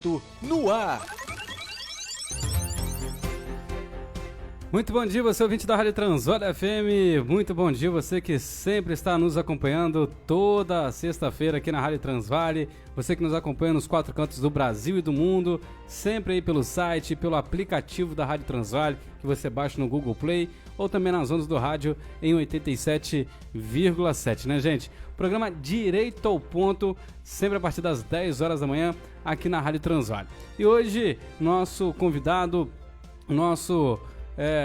No ar. Muito bom dia, você ouvinte da Rádio Transvalha FM. Muito bom dia, você que sempre está nos acompanhando toda sexta-feira aqui na Rádio Transvalha. Você que nos acompanha nos 4 cantos do Brasil e do mundo, sempre aí pelo site, pelo aplicativo da Rádio Transvalha, que você baixa no Google Play ou também nas ondas do rádio em 87,7, né, gente? Programa direito ao ponto, sempre a partir das 10 horas da manhã aqui na Rádio Transvalha. E hoje, nosso convidado,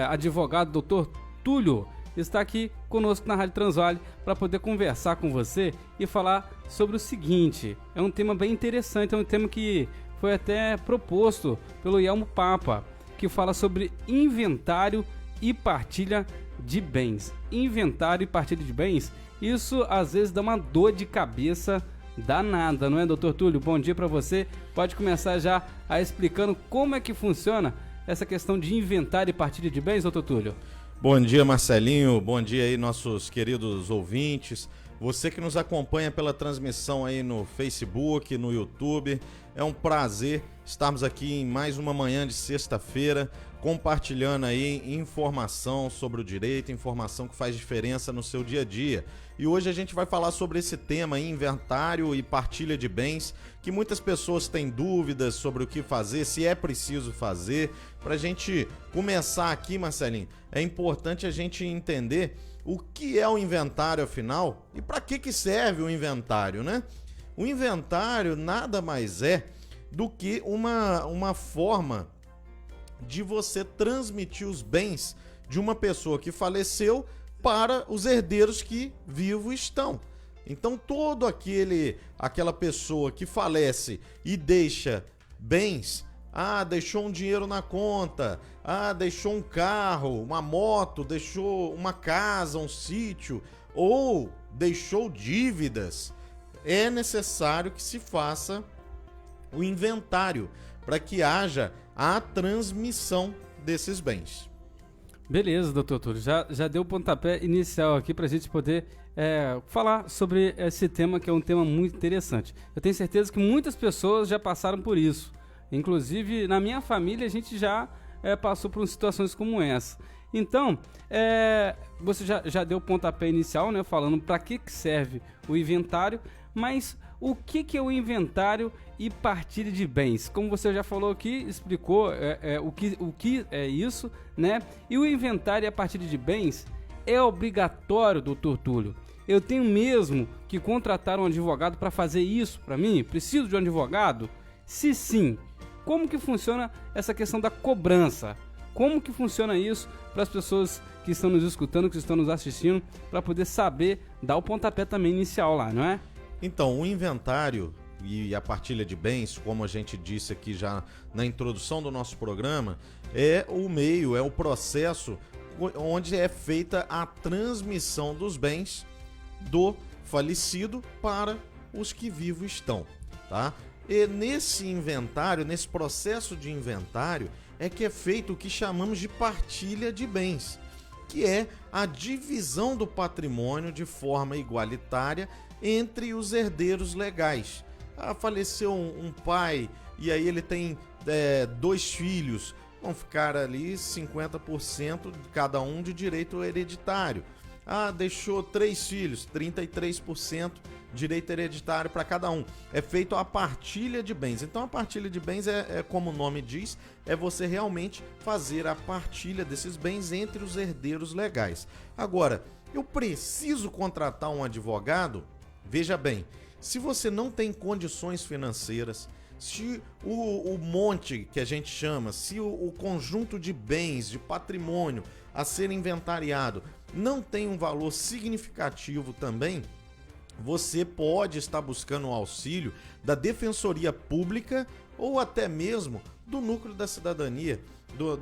advogado Dr. Túlio está aqui conosco na Rádio Transvalha para poder conversar com você e falar sobre o seguinte. É um tema bem interessante, é um tema que foi até proposto pelo Yelmo Papa, que fala sobre inventário e partilha de bens. Inventário e partilha de bens, isso às vezes dá uma dor de cabeça danada, não é, Dr. Túlio? Bom dia para você. Pode começar já explicando como é que funciona essa questão de inventário e partilha de bens, doutor Túlio? Bom dia, Marcelinho. Bom dia aí, nossos queridos ouvintes. Você que nos acompanha pela transmissão aí no Facebook, no YouTube. É um prazer estarmos aqui em mais uma manhã de sexta-feira, compartilhando aí informação sobre o direito, informação que faz diferença no seu dia a dia. E hoje a gente vai falar sobre esse tema, inventário e partilha de bens, que muitas pessoas têm dúvidas sobre o que fazer, se é preciso fazer. Para a gente começar aqui, Marcelinho, é importante a gente entender o que é o inventário, afinal, e para que serve o inventário, né? O inventário nada mais é do que uma forma de você transmitir os bens de uma pessoa que faleceu para os herdeiros que vivos estão. Então, aquela pessoa que falece e deixa bens, deixou um dinheiro na conta, deixou um carro, uma moto, deixou uma casa, um sítio, ou deixou dívidas, é necessário que se faça o inventário para que haja a transmissão desses bens. Beleza, doutor Túlio, já deu o pontapé inicial aqui para a gente poder falar sobre esse tema, que é um tema muito interessante. Eu tenho certeza que muitas pessoas já passaram por isso. Inclusive, na minha família, a gente já passou por situações como essa. Então, você já deu o pontapé inicial, né, falando para que serve o inventário, mas o que é o inventário e partilha de bens? Como você já falou aqui, explicou o que é isso, né? E o inventário e a partilha de bens é obrigatório, doutor Túlio? Eu tenho mesmo que contratar um advogado para fazer isso para mim? Preciso de um advogado? Se sim, como que funciona essa questão da cobrança? Como que funciona isso para as pessoas que estão nos escutando, que estão nos assistindo, para poder saber dar o pontapé também inicial lá, não é? Então, o inventário e a partilha de bens, como a gente disse aqui já na introdução do nosso programa, é o meio, é o processo onde é feita a transmissão dos bens do falecido para os que vivos estão, tá? E nesse inventário, nesse processo de inventário, é que é feito o que chamamos de partilha de bens, que é a divisão do patrimônio de forma igualitária entre os herdeiros legais. Faleceu um pai e aí ele tem 2 filhos, vão ficar ali 50% de cada um de direito hereditário. Deixou 3 filhos, 33% direito hereditário para cada um. É feito a partilha de bens. Então a partilha de bens como o nome diz, é você realmente fazer a partilha desses bens entre os herdeiros legais. Agora, eu preciso contratar um advogado? Veja bem, se você não tem condições financeiras, se o monte que a gente chama, se o conjunto de bens, de patrimônio a ser inventariado não tem um valor significativo também, você pode estar buscando o auxílio da Defensoria Pública ou até mesmo do Núcleo da Cidadania,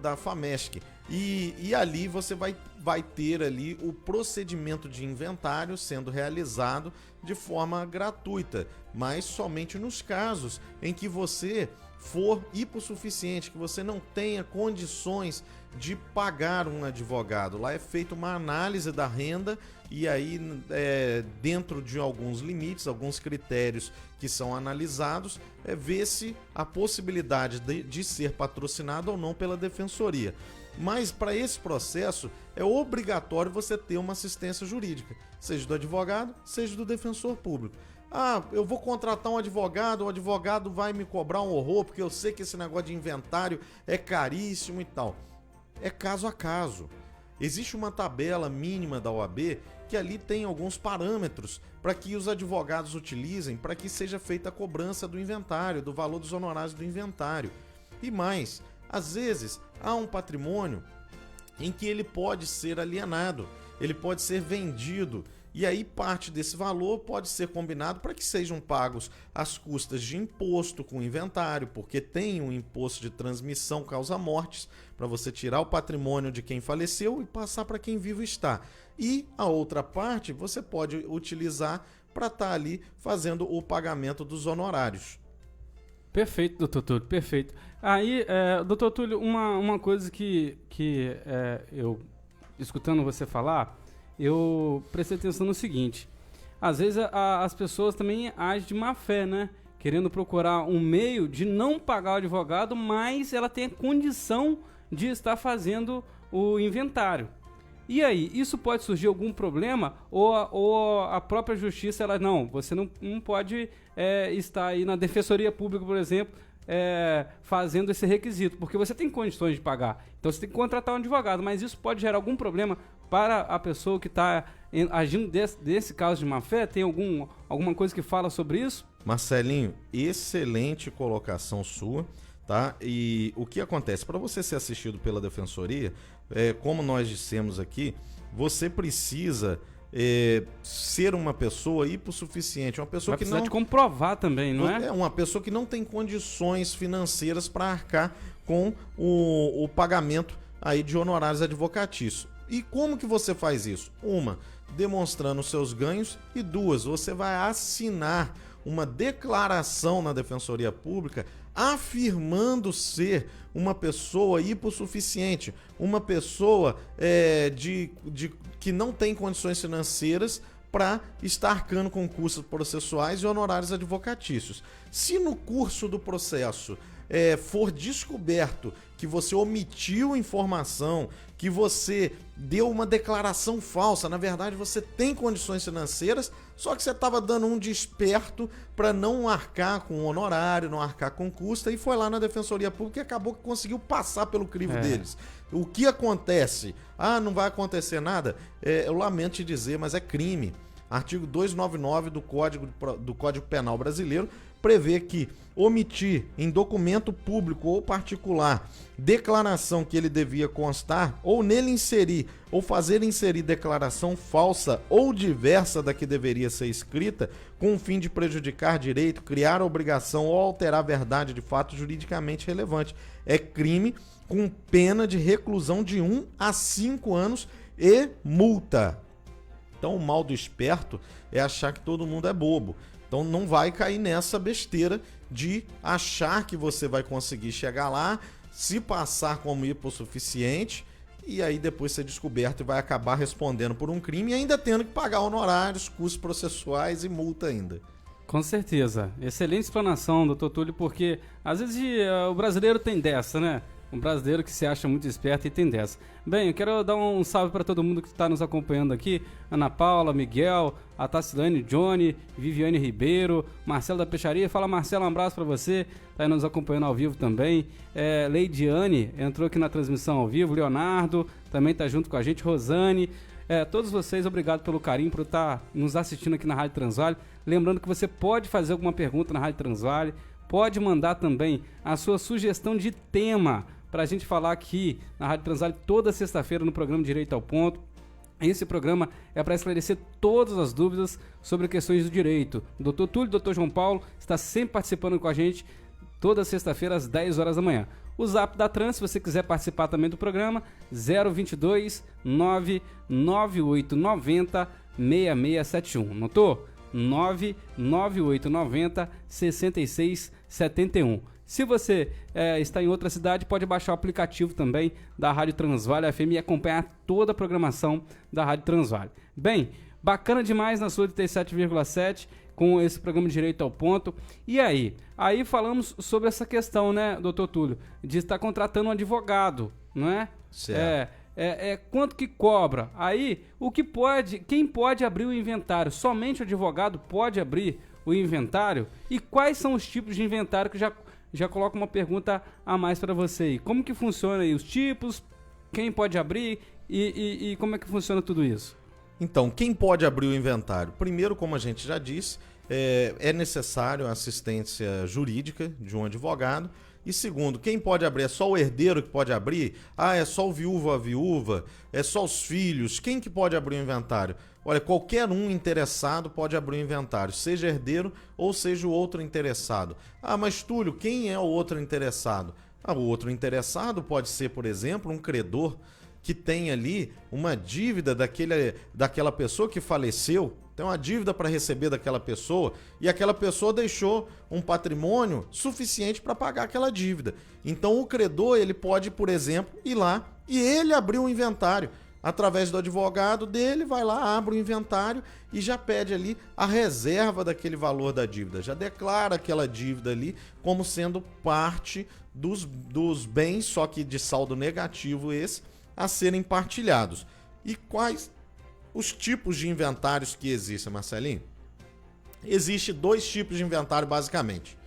da FAMESC. E ali você vai ter ali o procedimento de inventário sendo realizado de forma gratuita, mas somente nos casos em que você for hipossuficiente, que você não tenha condições de pagar um advogado. Lá é feita uma análise da renda e aí, dentro de alguns limites, alguns critérios que são analisados, vê-se a possibilidade de ser patrocinado ou não pela defensoria. Mas para esse processo é obrigatório você ter uma assistência jurídica, seja do advogado, seja do defensor público. Ah, eu vou contratar um advogado, o advogado vai me cobrar um horror, porque eu sei que esse negócio de inventário é caríssimo e tal. É caso a caso. Existe uma tabela mínima da OAB que ali tem alguns parâmetros para que os advogados utilizem para que seja feita a cobrança do inventário, do valor dos honorários do inventário. E mais, às vezes há um patrimônio em que ele pode ser alienado, ele pode ser vendido, e aí parte desse valor pode ser combinado para que sejam pagos as custas de imposto com o inventário, porque tem um imposto de transmissão causa-mortes, para você tirar o patrimônio de quem faleceu e passar para quem vivo está. E a outra parte você pode utilizar para estar ali fazendo o pagamento dos honorários. Perfeito, doutor Túlio, perfeito. Aí, doutor Túlio, uma coisa que eu, escutando você falar, eu prestei atenção no seguinte: às vezes as pessoas também agem de má fé, né? Querendo procurar um meio de não pagar o advogado, mas ela tem a condição de estar fazendo o inventário. E aí, isso pode surgir algum problema? Ou a própria justiça, ela, não, você não pode estar aí na defensoria pública, por exemplo, fazendo esse requisito, porque você tem condições de pagar. Então você tem que contratar um advogado, mas isso pode gerar algum problema para a pessoa que está agindo desse caso de má-fé? Tem alguma coisa que fala sobre isso? Marcelinho, excelente colocação sua, tá? E o que acontece? Para você ser assistido pela defensoria, como nós dissemos aqui, você precisa ser uma pessoa hipossuficiente, uma pessoa que não... Vai precisar de comprovar também, não é? É uma pessoa que não tem condições financeiras para arcar com o pagamento aí de honorários advocatícios. E como que você faz isso? Uma, demonstrando seus ganhos, e duas, você vai assinar uma declaração na Defensoria Pública afirmando ser uma pessoa hipossuficiente, uma pessoa que não tem condições financeiras para estar arcando com custos processuais e honorários advocatícios. Se no curso do processo for descoberto que você omitiu informação, que você deu uma declaração falsa, na verdade você tem condições financeiras, só que você estava dando um desperto para não arcar com honorário, não arcar com custa, e foi lá na Defensoria Pública e acabou que conseguiu passar pelo crivo deles. O que acontece? Ah, não vai acontecer nada? Eu lamento te dizer, mas é crime. Artigo 299 do Código Penal Brasileiro prevê que omitir em documento público ou particular declaração que ele devia constar, ou nele inserir ou fazer inserir declaração falsa ou diversa da que deveria ser escrita, com o fim de prejudicar direito, criar obrigação ou alterar a verdade de fato juridicamente relevante. É crime com pena de reclusão de 1 a 5 anos e multa. Então o mal do esperto é achar que todo mundo é bobo. Então não vai cair nessa besteira de achar que você vai conseguir chegar lá, se passar como hipossuficiente, e aí depois ser descoberto e vai acabar respondendo por um crime e ainda tendo que pagar honorários, custos processuais e multa ainda. Com certeza. Excelente explanação, doutor Túlio, porque às vezes o brasileiro tem dessa, né? Um brasileiro que se acha muito esperto e tem dessa. Bem, eu quero dar um salve para todo mundo que está nos acompanhando aqui. Ana Paula, Miguel, a Tacilane, Johnny, Viviane Ribeiro, Marcelo da Peixaria. Fala, Marcelo, um abraço para você. Está aí nos acompanhando ao vivo também. Leidiane entrou aqui na transmissão ao vivo. Leonardo também está junto com a gente. Rosane. Todos vocês, obrigado pelo carinho, por estar nos assistindo aqui na Rádio Transvale. Lembrando que você pode fazer alguma pergunta na Rádio Transvale. Pode mandar também a sua sugestão de tema para a gente falar aqui na Rádio Transvale toda sexta-feira no programa Direito ao Ponto. Esse programa é para esclarecer todas as dúvidas sobre questões do direito. O Dr. Túlio e o Dr. João Paulo está sempre participando com a gente toda sexta-feira às 10 horas da manhã. O Zap da Trans, se você quiser participar também do programa, 022 99890 6671. Notou? 99890 6671. Se você está em outra cidade, pode baixar o aplicativo também da Rádio Transvale FM e acompanhar toda a programação da Rádio Transvale. Bem, bacana demais na sua 87,7 com esse programa Direito ao Ponto. E aí? Aí falamos sobre essa questão, né, doutor Túlio, de estar contratando um advogado, não é? Certo. Quanto que cobra? Aí, quem pode abrir o inventário? Somente o advogado pode abrir o inventário? E quais são os tipos de inventário que já coloco uma pergunta a mais para você aí. Como que funciona aí os tipos? Quem pode abrir? E como é que funciona tudo isso? Então, quem pode abrir o inventário? Primeiro, como a gente já disse, é necessário a assistência jurídica de um advogado. E segundo, quem pode abrir? É só o herdeiro que pode abrir? É só o viúvo ou a viúva? É só os filhos? Quem que pode abrir o inventário? Olha, qualquer um interessado pode abrir o inventário, seja herdeiro ou seja o outro interessado. Mas Túlio, quem é o outro interessado? O outro interessado pode ser, por exemplo, um credor que tem ali uma dívida daquela pessoa que faleceu, tem uma dívida para receber daquela pessoa e aquela pessoa deixou um patrimônio suficiente para pagar aquela dívida. Então o credor ele pode, por exemplo, ir lá e ele abrir um inventário. Através do advogado dele, vai lá, abre o inventário e já pede ali a reserva daquele valor da dívida. Já declara aquela dívida ali como sendo parte dos bens, só que de saldo negativo esse, a serem partilhados. E quais os tipos de inventários que existem, Marcelinho? Existem 2 tipos de inventário, basicamente.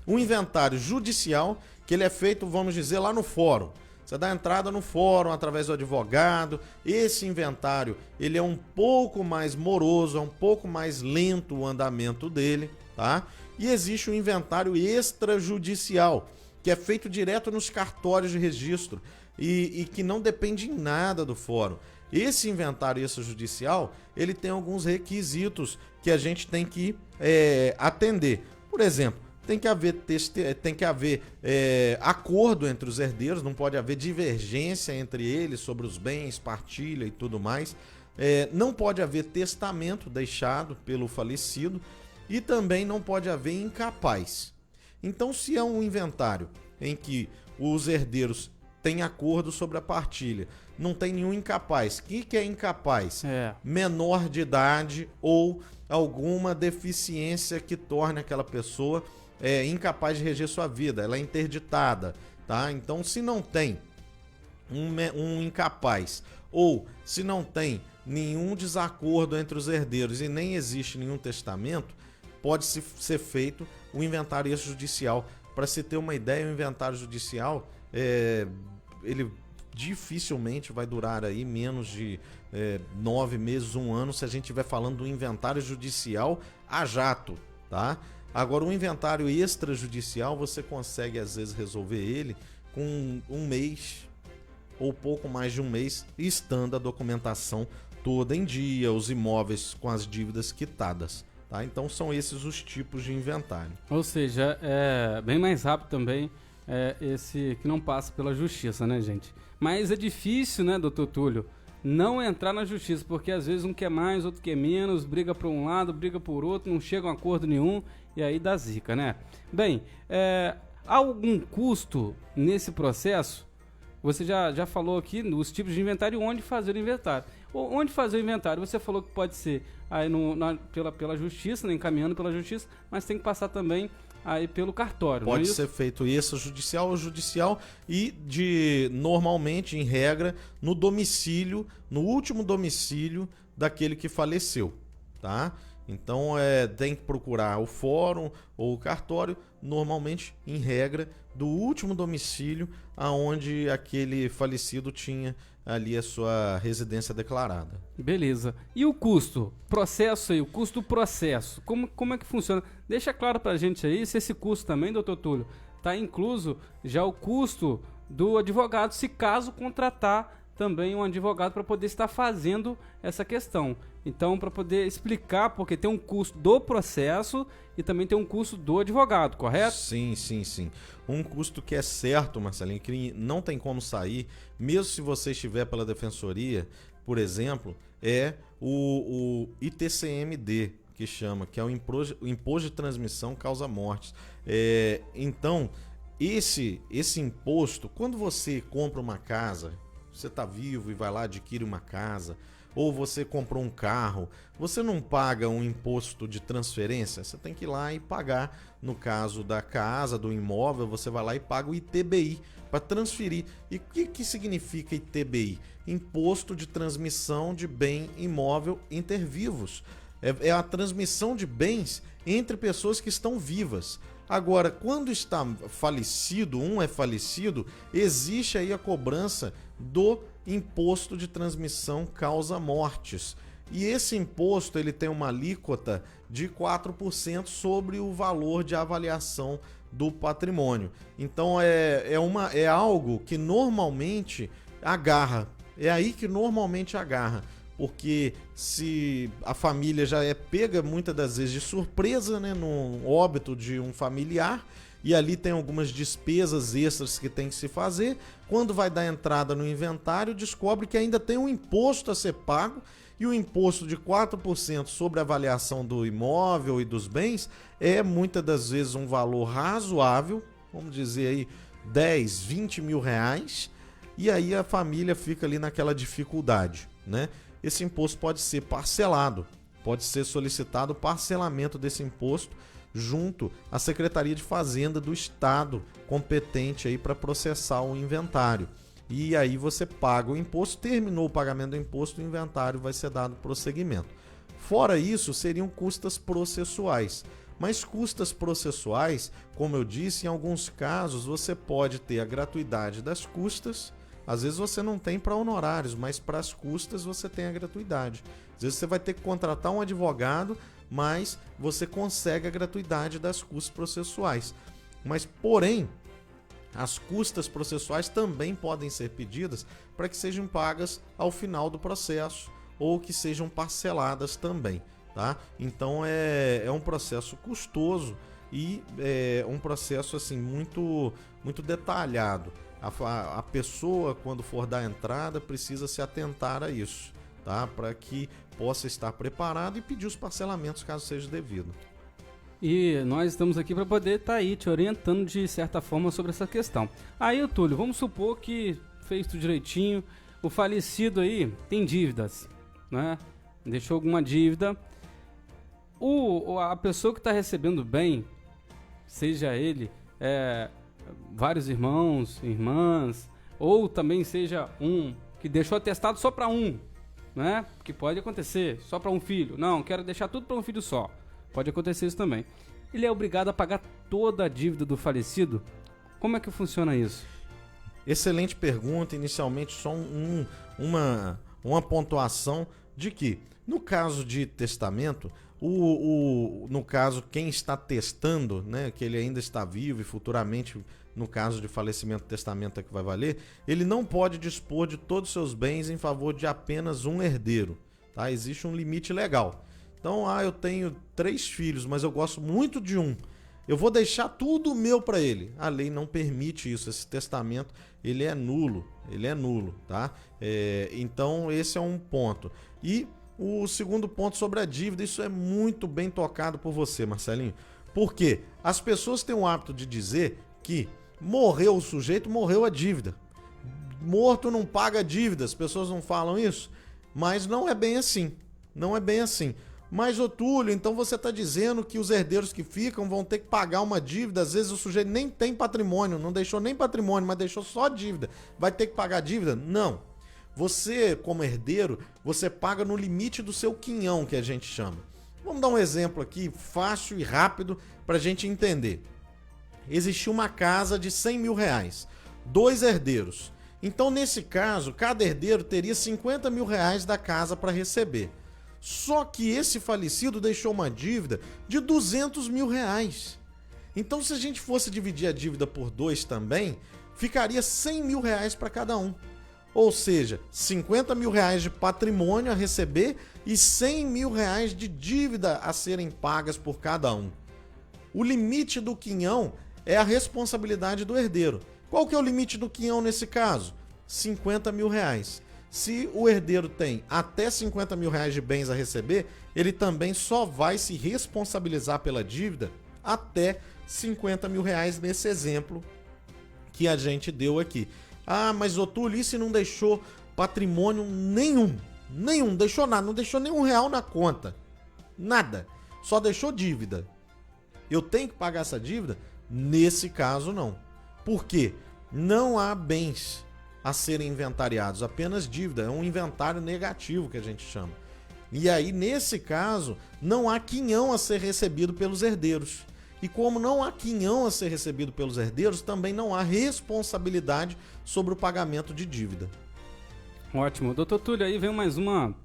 Um inventário judicial, que ele é feito, vamos dizer, lá no fórum. Você dá entrada no fórum através do advogado. Esse inventário ele é um pouco mais moroso, é um pouco mais lento o andamento dele, tá? E existe o inventário extrajudicial, que é feito direto nos cartórios de registro e que não depende em nada do fórum. Esse inventário extrajudicial ele tem alguns requisitos que a gente tem que atender. Por exemplo, tem que haver acordo entre os herdeiros, não pode haver divergência entre eles sobre os bens, partilha e tudo mais. Não pode haver testamento deixado pelo falecido e também não pode haver incapaz. Então, se é um inventário em que os herdeiros têm acordo sobre a partilha, não tem nenhum incapaz. O que é incapaz? Menor de idade ou alguma deficiência que torne aquela pessoa incapaz de reger sua vida, ela é interditada, tá? Então, se não tem um incapaz ou se não tem nenhum desacordo entre os herdeiros e nem existe nenhum testamento, pode ser feito o inventário extrajudicial. Para se ter uma ideia, o inventário judicial ele dificilmente vai durar aí menos de 9 meses, 1 ano, se a gente estiver falando do inventário judicial a jato, tá? Agora, o inventário extrajudicial, você consegue, às vezes, resolver ele com 1 mês ou pouco mais de 1 mês, estando a documentação toda em dia, os imóveis com as dívidas quitadas, tá? Então, são esses os tipos de inventário. Ou seja, é bem mais rápido também esse que não passa pela justiça, né, gente? Mas é difícil, né, doutor Túlio, não entrar na justiça, porque às vezes um quer mais, outro quer menos, briga por um lado, briga por outro, não chega a um acordo nenhum e aí dá zica, né? Bem, há algum custo nesse processo? Você já falou aqui nos tipos de inventário e onde fazer o inventário. Onde fazer o inventário? Você falou que pode ser aí pela justiça, né, encaminhando pela justiça, mas tem que passar também aí pelo cartório. Pode ser feito extrajudicial ou judicial e normalmente, em regra, no domicílio, no último domicílio daquele que faleceu, tá? Então tem que procurar o fórum ou o cartório, normalmente, em regra, do último domicílio aonde aquele falecido tinha ali a sua residência declarada. Beleza. E o custo? Processo aí, o custo do processo. Como é que funciona? Deixa claro pra gente aí se esse custo também, doutor Túlio, tá incluso já o custo do advogado, se caso contratar também um advogado para poder estar fazendo essa questão. Então, para poder explicar, porque tem um custo do processo e também tem um custo do advogado, correto? Sim. Um custo que é certo, Marcelinho, que não tem como sair, mesmo se você estiver pela defensoria, por exemplo, é o ITCMD, que chama, que é o Imposto de Transmissão Causa Mortes. Então, esse imposto, quando você compra uma casa, você está vivo e vai lá adquire uma casa, ou você comprou um carro, você não paga um imposto de transferência, você tem que ir lá e pagar. No caso da casa, do imóvel, você vai lá e paga o ITBI para transferir. E o que significa ITBI? Imposto de Transmissão de Bem Imóvel Intervivos. É a transmissão de bens entre pessoas que estão vivas. Agora, quando está falecido, um é falecido, existe aí a cobrança do imposto de transmissão causa-mortes. E esse imposto ele tem uma alíquota de 4% sobre o valor de avaliação do patrimônio. Então é algo que normalmente agarra. É aí que normalmente agarra. Porque se a família já é pega muitas das vezes de surpresa, né, no óbito de um familiar, e ali tem algumas despesas extras que tem que se fazer, quando vai dar entrada no inventário, descobre que ainda tem um imposto a ser pago, e o imposto de 4% sobre a avaliação do imóvel e dos bens é muitas das vezes um valor razoável, vamos dizer aí 10, 20 mil reais, e aí a família fica ali naquela dificuldade, né? Esse imposto pode ser parcelado, pode ser solicitado o parcelamento desse imposto junto à Secretaria de Fazenda do Estado competente aí para processar o inventário. E aí você paga o imposto, terminou o pagamento do imposto, o inventário vai ser dado prosseguimento. Fora isso, seriam custas processuais. Mas custas processuais, como eu disse, em alguns casos você pode ter a gratuidade das custas. Às vezes você não tem para honorários, mas para as custas você tem a gratuidade. Às vezes você vai ter que contratar um advogado, mas você consegue a gratuidade das custas processuais. Mas, porém, as custas processuais também podem ser pedidas para que sejam pagas ao final do processo ou que sejam parceladas também, tá? Então é um processo custoso e é um processo assim muito detalhado. A pessoa, quando for dar entrada, precisa se atentar a isso, tá? Para que possa estar preparado e pedir os parcelamentos caso seja devido. E nós estamos aqui para poder estar aí te orientando de certa forma sobre essa questão. Aí, Túlio, vamos supor que fez tudo direitinho, o falecido aí tem dívidas, né? Deixou alguma dívida. A pessoa que está recebendo bem, seja ele vários irmãos, irmãs, ou também seja um que deixou atestado só para um, né? Que pode acontecer, só para um filho. Não, quero deixar tudo para um filho só. Pode acontecer isso também. Ele é obrigado a pagar toda a dívida do falecido? Como é que funciona isso? Excelente pergunta. Inicialmente, só uma pontuação de que, no caso de testamento, no caso, quem está testando, né, que ele ainda está vivo e futuramente, no caso de falecimento, testamento é que vai valer, ele não pode dispor de todos os seus bens em favor de apenas um herdeiro, tá? Existe um limite legal. Então, eu tenho 3 filhos, mas eu gosto muito de um. Eu vou deixar tudo meu para ele. A lei não permite isso. Esse testamento, ele é nulo, tá? Então, esse é um ponto. E o segundo ponto sobre a dívida, isso é muito bem tocado por você, Marcelinho. Por quê? As pessoas têm o hábito de dizer que morreu o sujeito, morreu a dívida. Morto não paga dívida, as pessoas não falam isso? Mas não é bem assim. Não é bem assim. Mas, ô Túlio, então você está dizendo que os herdeiros que ficam vão ter que pagar uma dívida? Às vezes o sujeito nem tem patrimônio, não deixou nem patrimônio, mas deixou só dívida. Vai ter que pagar dívida? Não. Você, como herdeiro, você paga no limite do seu quinhão, que a gente chama. Vamos dar um exemplo aqui, fácil e rápido, para a gente entender. Existiu uma casa de 100 mil reais, 2 herdeiros. Então, nesse caso, cada herdeiro teria 50 mil reais da casa para receber. Só que esse falecido deixou uma dívida de 200 mil reais. Então, se a gente fosse dividir a dívida por 2 também, ficaria 100 mil reais para cada um. Ou seja, 50 mil reais de patrimônio a receber e 100 mil reais de dívida a serem pagas por cada um. O limite do quinhão é a responsabilidade do herdeiro. Qual que é o limite do quinhão nesse caso? 50 mil reais. Se o herdeiro tem até 50 mil reais de bens a receber, ele também só vai se responsabilizar pela dívida até 50 mil reais nesse exemplo que a gente deu aqui. Ah, mas o Túlio, e se não deixou patrimônio nenhum? Nenhum, deixou nada, não deixou nenhum real na conta. Nada. Só deixou dívida. Eu tenho que pagar essa dívida? Nesse caso, não. Por quê? Não há bens a serem inventariados, apenas dívida. É um inventário negativo que a gente chama. E aí, nesse caso, não há quinhão a ser recebido pelos herdeiros. E como não há quinhão a ser recebido pelos herdeiros, também não há responsabilidade sobre o pagamento de dívida. Ótimo. Doutor Túlio, aí vem mais uma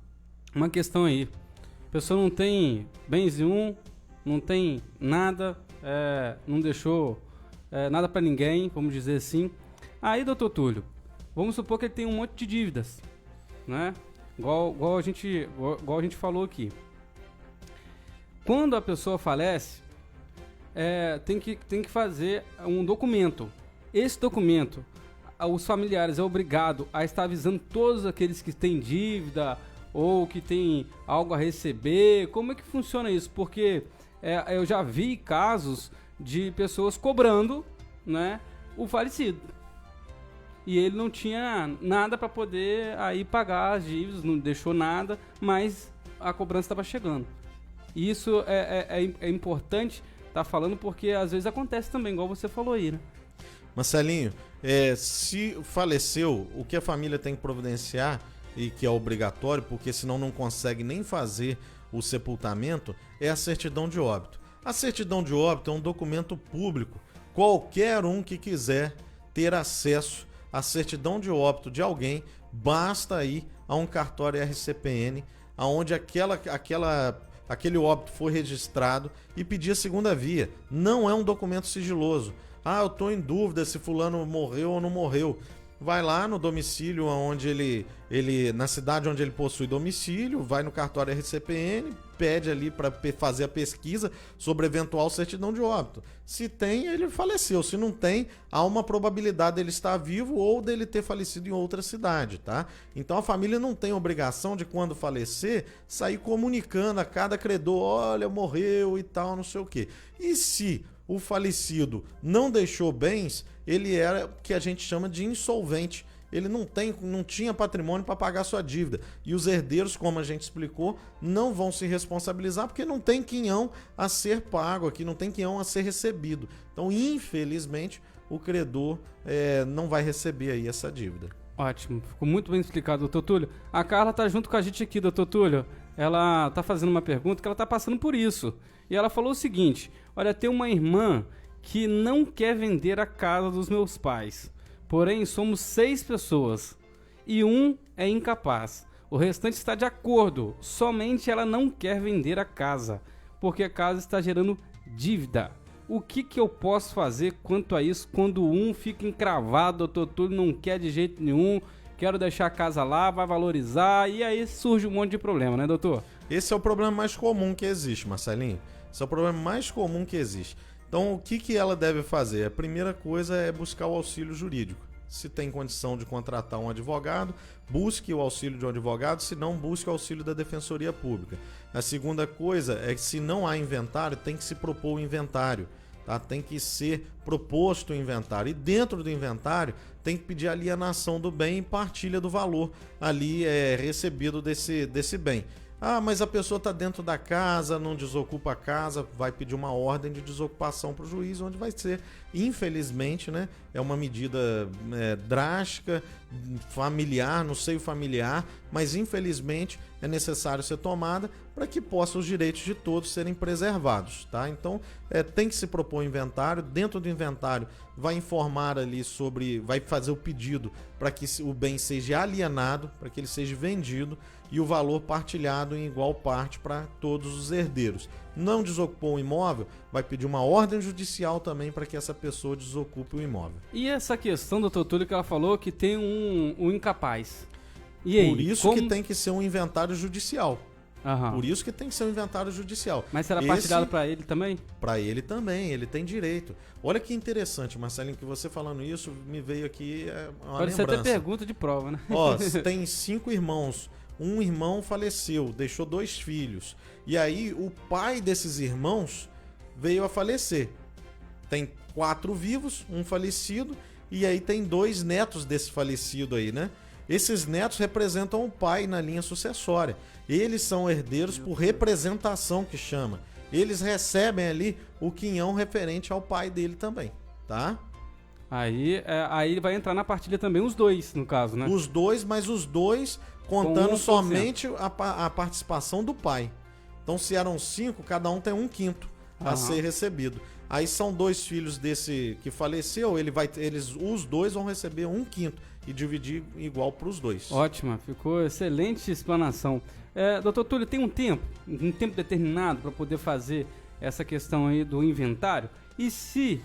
questão aí. A pessoa não tem bens nenhum, não tem nada, não deixou nada para ninguém, vamos dizer assim. Aí, doutor Túlio, vamos supor que ele tem um monte de dívidas, né? Igual a gente falou aqui. Quando a pessoa falece, tem que fazer um documento. Esse documento, os familiares é obrigado a estar avisando todos aqueles que têm dívida ou que têm algo a receber. Como é que funciona isso? Porque eu já vi casos de pessoas cobrando, né, o falecido. E ele não tinha nada para poder aí pagar as dívidas, não deixou nada, mas a cobrança estava chegando. E isso é importante estar falando porque às vezes acontece também, igual você falou aí, né? Marcelinho, se faleceu, o que a família tem que providenciar e que é obrigatório, porque senão não consegue nem fazer o sepultamento, é a certidão de óbito. A certidão de óbito é um documento público. Qualquer um que quiser ter acesso à certidão de óbito de alguém, basta ir a um cartório RCPN, onde aquele óbito foi registrado e pedir a segunda via. Não é um documento sigiloso. Ah, eu estou em dúvida se fulano morreu ou não morreu. Vai lá no domicílio onde na cidade onde ele possui domicílio, vai no cartório RCPN, pede ali para fazer a pesquisa sobre eventual certidão de óbito. Se tem, ele faleceu. Se não tem, há uma probabilidade dele estar vivo ou dele ter falecido em outra cidade, tá? Então a família não tem obrigação de, quando falecer, sair comunicando a cada credor, olha, morreu e tal, não sei o quê. E se o falecido não deixou bens, ele era o que a gente chama de insolvente. Ele não tinha patrimônio para pagar sua dívida. E os herdeiros, como a gente explicou, não vão se responsabilizar porque não tem quinhão a ser pago aqui, não tem quinhão a ser recebido. Então, infelizmente, o credor não vai receber aí essa dívida. Ótimo, ficou muito bem explicado, doutor Túlio. A Carla tá junto com a gente aqui, doutor Túlio. Ela tá fazendo uma pergunta que ela tá passando por isso. E ela falou o seguinte: olha, tem uma irmã que não quer vender a casa dos meus pais. Porém, somos 6 pessoas e um é incapaz. O restante está de acordo, somente ela não quer vender a casa, porque a casa está gerando dívida. O que eu posso fazer quanto a isso quando um fica encravado, doutor Túlio, não quer de jeito nenhum, quero deixar a casa lá, vai valorizar, e aí surge um monte de problema, né, doutor? Esse é o problema mais comum que existe, Marcelinho. Esse é o problema mais comum que existe. Então, o que ela deve fazer? A primeira coisa é buscar o auxílio jurídico. Se tem condição de contratar um advogado, busque o auxílio de um advogado, se não, busque o auxílio da Defensoria Pública. A segunda coisa é que, se não há inventário, tem que se propor o inventário. Tá? Tem que ser proposto o inventário. E dentro do inventário, tem que pedir alienação do bem e partilha do valor ali recebido desse bem. Ah, mas a pessoa está dentro da casa, não desocupa a casa, vai pedir uma ordem de desocupação para o juiz, onde vai ser, infelizmente, né, é uma medida drástica, familiar, no seio familiar, mas infelizmente é necessário ser tomada para que possam os direitos de todos serem preservados, tá? Então, tem que se propor um inventário. Dentro do inventário, vai informar ali vai fazer o pedido para que o bem seja alienado, para que ele seja vendido, e o valor partilhado em igual parte para todos os herdeiros. Não desocupou o imóvel, vai pedir uma ordem judicial também para que essa pessoa desocupe o imóvel. E essa questão, doutor Túlio, que ela falou que tem um incapaz. E aí, por isso que tem que ser um inventário judicial. Aham. Por isso que tem que ser um inventário judicial. Mas será partilhado para ele também? Para ele também, ele tem direito. Olha que interessante, Marcelinho, que você falando isso me veio aqui uma Pode lembrança. ser até pergunta de prova, né? Ó, tem 5 irmãos. Um irmão faleceu, deixou 2 filhos. E aí o pai desses irmãos veio a falecer. Tem 4 vivos, um falecido. e aí tem 2 netos desse falecido aí, né? Esses netos representam o pai na linha sucessória. Eles são herdeiros por representação, que chama. Eles recebem ali o quinhão referente ao pai dele também, tá? Aí vai entrar na partilha também os 2, no caso, né? Os 2, mas os 2 contando somente a participação do pai. Então, se eram 5, cada um tem 1/5 a ser recebido. Aí são 2 filhos desse que faleceu, os 2 vão receber 1/5 e dividir igual para os 2. Ótima, ficou excelente explanação. Doutor Túlio, tem um tempo determinado para poder fazer essa questão aí do inventário? E se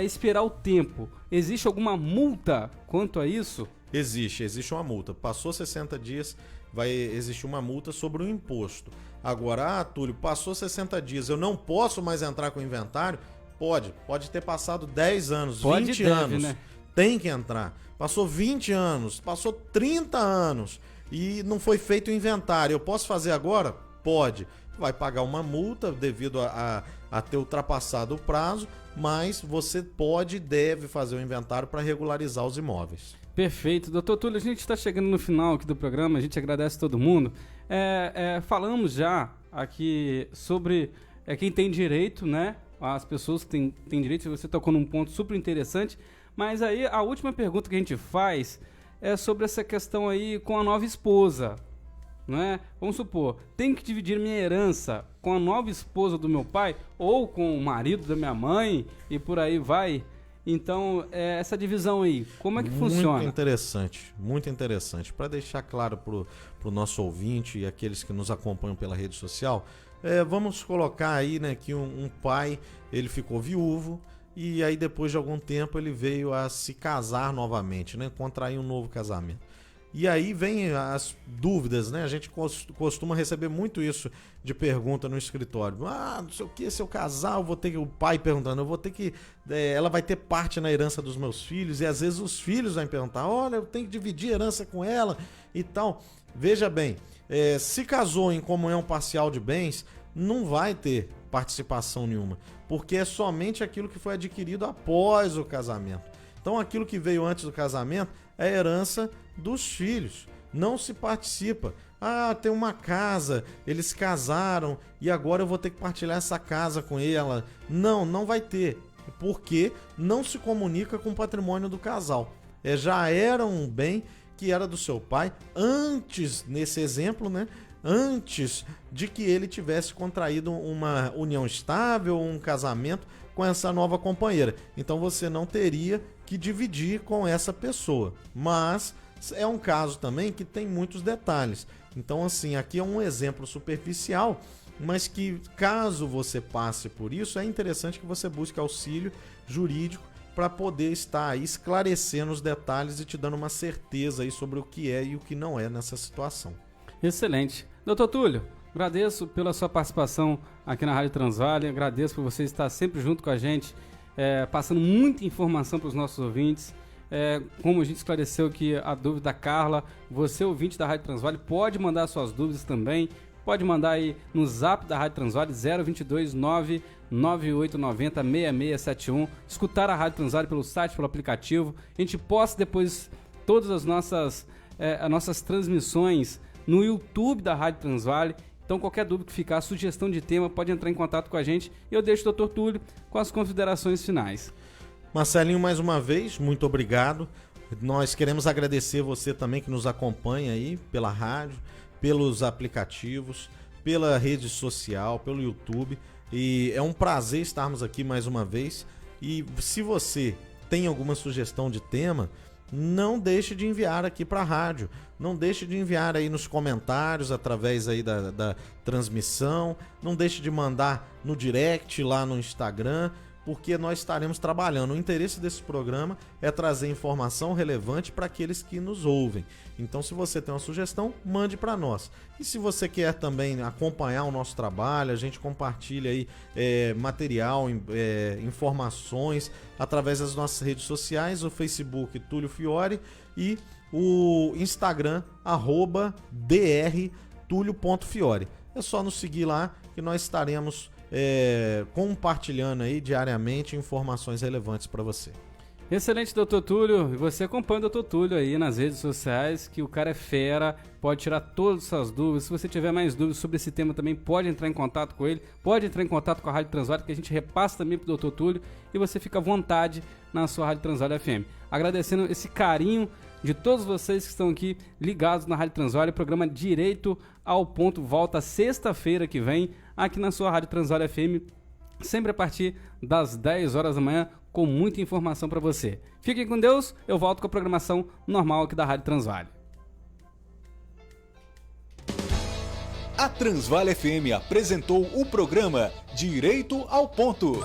esperar o tempo, existe alguma multa quanto a isso? Existe uma multa. Passou 60 dias, vai existir uma multa sobre o imposto. Agora, Túlio, passou 60 dias, eu não posso mais entrar com o inventário? Pode ter passado 10 anos, 20 anos, né? Tem que entrar. Passou 20 anos, passou 30 anos e não foi feito o inventário. Eu posso fazer agora? Pode. Vai pagar uma multa devido a ter ultrapassado o prazo, mas você pode e deve fazer o inventário para regularizar os imóveis. Perfeito. Doutor Túlio, a gente está chegando no final aqui do programa, a gente agradece todo mundo. Falamos já aqui sobre quem tem direito, né? As pessoas que têm direito, você tocou num ponto super interessante, mas aí a última pergunta que a gente faz é sobre essa questão aí com a nova esposa, né? Vamos supor, tem que dividir minha herança com a nova esposa do meu pai ou com o marido da minha mãe e por aí vai. Então, essa divisão aí, como é que funciona? Muito interessante. Para deixar claro para o nosso ouvinte e aqueles que nos acompanham pela rede social, vamos colocar aí, né, que um pai, ele ficou viúvo e aí depois de algum tempo ele veio a se casar novamente, né, contrair um novo casamento. E aí vem as dúvidas, né? A gente costuma receber muito isso de pergunta no escritório. Não sei o que, se eu casar, eu vou ter que... O pai perguntando, eu vou ter que... ela vai ter parte na herança dos meus filhos. E às vezes os filhos vão perguntar, olha, eu tenho que dividir a herança com ela e tal. Veja bem, se casou em comunhão parcial de bens, não vai ter participação nenhuma. Porque é somente aquilo que foi adquirido após o casamento. Então aquilo que veio antes do casamento é a herança dos filhos, não se participa. Tem uma casa, eles casaram e agora eu vou ter que partilhar essa casa com ela. Não vai ter, porque não se comunica com o patrimônio do casal. Já era um bem que era do seu pai antes, nesse exemplo, né? Antes de que ele tivesse contraído uma união estável, um casamento com essa nova companheira. Então você não teria que dividir com essa pessoa. Mas é um caso também que tem muitos detalhes. Então, assim, aqui é um exemplo superficial, mas que caso você passe por isso, é interessante que você busque auxílio jurídico para poder estar aí esclarecendo os detalhes e te dando uma certeza aí sobre o que é e o que não é nessa situação. Excelente. Doutor Túlio, agradeço pela sua participação aqui na Rádio Transvale, agradeço por você estar sempre junto com a gente, passando muita informação para os nossos ouvintes. Como a gente esclareceu aqui a dúvida da Carla, você, ouvinte da Rádio Transvale, pode mandar suas dúvidas também, pode mandar aí no zap da Rádio Transvale 022 99890 6671, escutar a Rádio Transvale pelo site, pelo aplicativo. A gente posta depois todas as nossas transmissões no YouTube da Rádio Transvale. Então qualquer dúvida que ficar, sugestão de tema, pode entrar em contato com a gente e eu deixo o Dr. Túlio com as considerações finais. Marcelinho, mais uma vez, muito obrigado. Nós queremos agradecer você também que nos acompanha aí pela rádio, pelos aplicativos, pela rede social, pelo YouTube. E é um prazer estarmos aqui mais uma vez. E se você tem alguma sugestão de tema, não deixe de enviar aqui para a rádio. Não deixe de enviar aí nos comentários, através aí da transmissão. Não deixe de mandar no direct lá no Instagram, porque nós estaremos trabalhando. O interesse desse programa é trazer informação relevante para aqueles que nos ouvem. Então, se você tem uma sugestão, mande para nós. E se você quer também acompanhar o nosso trabalho, a gente compartilha aí material, informações através das nossas redes sociais, o Facebook Túlio Fiore e o Instagram @drtulio.fiore. É só nos seguir lá que nós estaremos compartilhando aí diariamente informações relevantes para você. Excelente, doutor Túlio. E você acompanha o doutor Túlio aí nas redes sociais, que o cara é fera, pode tirar todas as suas dúvidas. Se você tiver mais dúvidas sobre esse tema também, pode entrar em contato com ele, pode entrar em contato com a Rádio Transvale, que a gente repassa também pro doutor Túlio, e você fica à vontade na sua Rádio Transvale FM. Agradecendo esse carinho de todos vocês que estão aqui ligados na Rádio Transvale. O programa Direito ao Ponto volta sexta-feira que vem, aqui na sua Rádio Transvale FM, sempre a partir das 10 horas da manhã, com muita informação para você. Fiquem com Deus, eu volto com a programação normal aqui da Rádio Transvale. A Transvale FM apresentou o programa Direito ao Ponto.